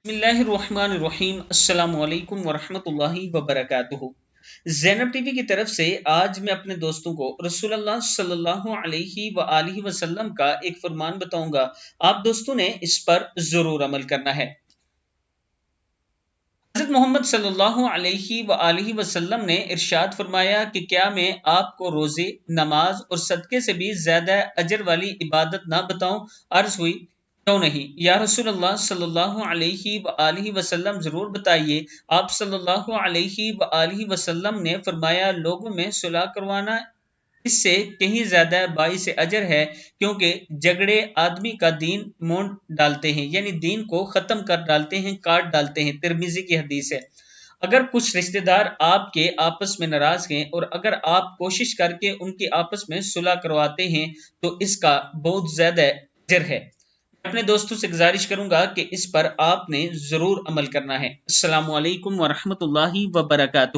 بسم اللہ الرحمن الرحیم، السلام علیکم ورحمۃ اللہ وبرکاتہ۔ زینب ٹی وی کی طرف سے آج میں اپنے دوستوں کو رسول اللہ صلی اللہ علیہ وآلہ وسلم کا ایک فرمان بتاؤں گا۔ آپ دوستوں نے اس پر ضرور عمل کرنا ہے۔ حضرت محمد صلی اللہ علیہ وآلہ وسلم نے ارشاد فرمایا کہ کیا میں آپ کو روزے، نماز اور صدقے سے بھی زیادہ اجر والی عبادت نہ بتاؤں؟ عرض ہوئی کیوں نہیں یا رسول اللہ صلی اللہ علیہ وآلہ وسلم، ضرور بتائیے۔ آپ صلی اللہ علیہ وآلہ وسلم نے فرمایا لوگوں میں صلح کروانا اس سے کہیں زیادہ باعث اجر ہے، کیونکہ جھگڑے آدمی کا دین مونڈ ڈالتے ہیں، یعنی دین کو ختم کر ڈالتے ہیں، کاٹ ڈالتے ہیں۔ ترمذی کی حدیث ہے۔ اگر کچھ رشتہ دار آپ کے آپس میں ناراض ہیں اور اگر آپ کوشش کر کے ان کی آپس میں صلح کرواتے ہیں تو اس کا بہت زیادہ اجر ہے۔ اپنے دوستوں سے گزارش کروں گا کہ اس پر آپ نے ضرور عمل کرنا ہے۔ السلام علیکم ورحمۃ اللہ وبرکاتہ۔